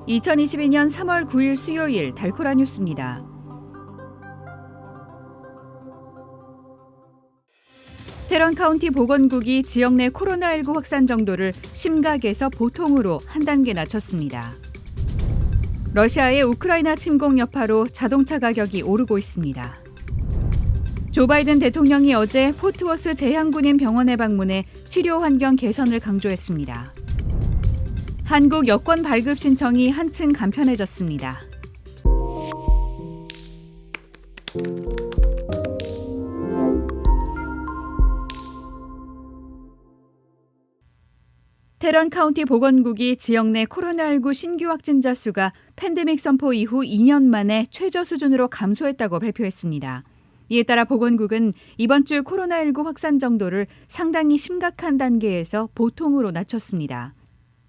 2022년 3월 9일 수요일 달코라 뉴스입니다. 테런 카운티 보건국이 지역 내 코로나19 확산 정도를 심각에서 보통으로 한 단계 낮췄습니다. 러시아의 우크라이나 침공 여파로 자동차 가격이 오르고 있습니다. 조 바이든 대통령이 어제 포트워스 제향군인 병원에 방문해 치료 환경 개선을 강조했습니다. 한국 여권 발급 신청이 한층 간편해졌습니다. 테런 카운티 보건국이 지역 내 코로나19 신규 확진자 수가 팬데믹 선포 이후 2년 만에 최저 수준으로 감소했다고 발표했습니다. 이에 따라 보건국은 이번 주 코로나19 확산 정도를 상당히 심각한 단계에서 보통으로 낮췄습니다.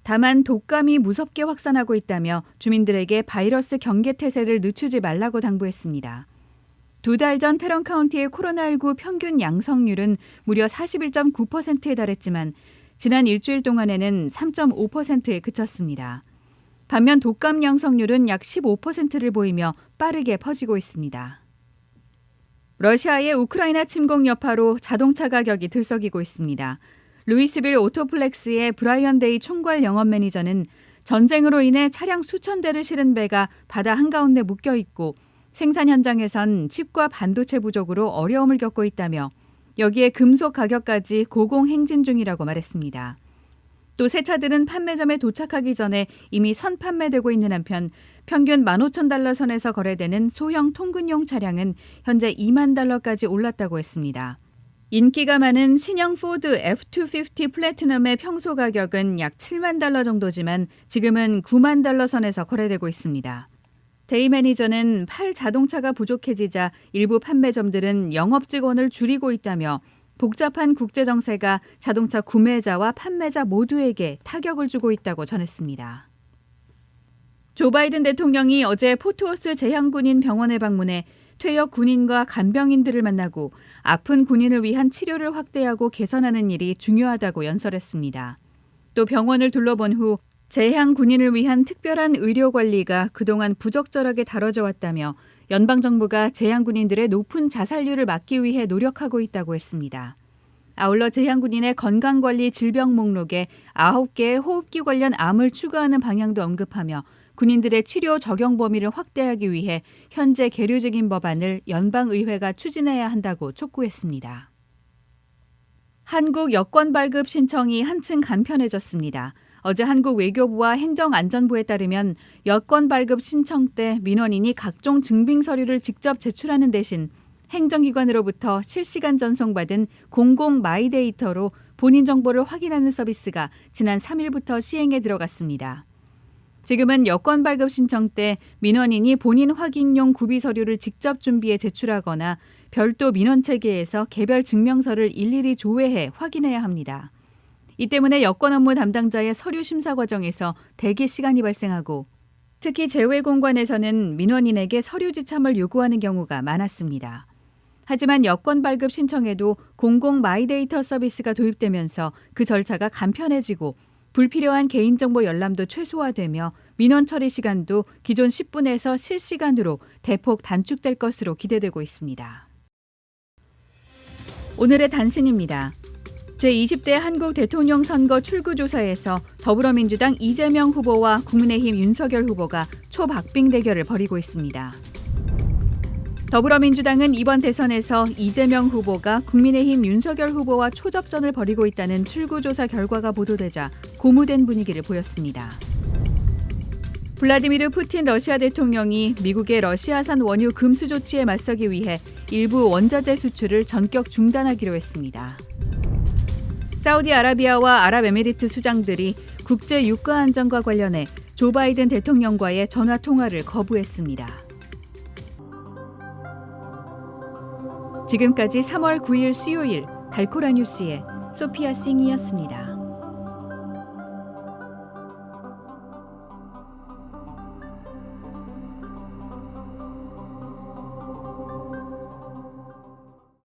다만 독감이 무섭게 확산하고 있다며 주민들에게 바이러스 경계 태세를 늦추지 말라고 당부했습니다. 2달 전 테런 카운티의 코로나19 평균 양성률은 무려 41.9%에 달했지만 지난 일주일 동안에는 3.5%에 그쳤습니다. 반면 독감 양성률은 약 15%를 보이며 빠르게 퍼지고 있습니다. 러시아의 우크라이나 침공 여파로 자동차 가격이 들썩이고 있습니다. 루이스빌 오토플렉스의 브라이언 데이 총괄 영업 매니저는 전쟁으로 인해 차량 수천 대를 실은 배가 바다 한가운데 묶여 있고 생산 현장에선 칩과 반도체 부족으로 어려움을 겪고 있다며 여기에 금속 가격까지 고공행진 중이라고 말했습니다. 또 새 차들은 판매점에 도착하기 전에 이미 선판매되고 있는 한편 평균 15,000달러 선에서 거래되는 소형 통근용 차량은 현재 2만 달러까지 올랐다고 했습니다. 인기가 많은 신형 포드 F250 플래티넘의 평소 가격은 약 7만 달러 정도지만 지금은 9만 달러 선에서 거래되고 있습니다. 데이 매니저는 팔 자동차가 부족해지자 일부 판매점들은 영업 직원을 줄이고 있다며 복잡한 국제 정세가 자동차 구매자와 판매자 모두에게 타격을 주고 있다고 전했습니다. 조 바이든 대통령이 어제 포트워스 제향군인 병원에 방문해 퇴역 군인과 간병인들을 만나고 아픈 군인을 위한 치료를 확대하고 개선하는 일이 중요하다고 연설했습니다. 또 병원을 둘러본 후 제향 군인을 위한 특별한 의료 관리가 그동안 부적절하게 다뤄져 왔다며 연방정부가 제향 군인들의 높은 자살률을 막기 위해 노력하고 있다고 했습니다. 아울러 제향 군인의 건강관리 질병 목록에 9개의 호흡기 관련 암을 추가하는 방향도 언급하며 군인들의 치료 적용 범위를 확대하기 위해 현재 계류 중인 법안을 연방의회가 추진해야 한다고 촉구했습니다. 한국 여권 발급 신청이 한층 간편해졌습니다. 어제 한국 외교부와 행정안전부에 따르면 여권 발급 신청 때 민원인이 각종 증빙 서류를 직접 제출하는 대신 행정기관으로부터 실시간 전송받은 공공 마이데이터로 본인 정보를 확인하는 서비스가 지난 3일부터 시행에 들어갔습니다. 지금은 여권 발급 신청 때 민원인이 본인 확인용 구비 서류를 직접 준비해 제출하거나 별도 민원 체계에서 개별 증명서를 일일이 조회해 확인해야 합니다. 이 때문에 여권 업무 담당자의 서류 심사 과정에서 대기 시간이 발생하고 특히 재외공관에서는 민원인에게 서류 지참을 요구하는 경우가 많았습니다. 하지만 여권 발급 신청에도 공공 마이데이터 서비스가 도입되면서 그 절차가 간편해지고 불필요한 개인정보 열람도 최소화되며 민원 처리 시간도 기존 10분에서 실시간으로 대폭 단축될 것으로 기대되고 있습니다. 오늘의 단신입니다. 제20대 한국 대통령 선거 출구조사에서 더불어민주당 이재명 후보와 국민의힘 윤석열 후보가 초박빙 대결을 벌이고 있습니다. 더불어민주당은 이번 대선에서 이재명 후보가 국민의힘 윤석열 후보와 초접전을 벌이고 있다는 출구조사 결과가 보도되자 고무된 분위기를 보였습니다. 블라디미르 푸틴 러시아 대통령이 미국의 러시아산 원유 금수 조치에 맞서기 위해 일부 원자재 수출을 전격 중단하기로 했습니다. 사우디아라비아와 아랍에미리트 수장들이 국제 유가 안정과 관련해 조 바이든 대통령과의 전화 통화를 거부했습니다. 지금까지 3월 9일 수요일 달코라 뉴스의 소피아 싱이었습니다.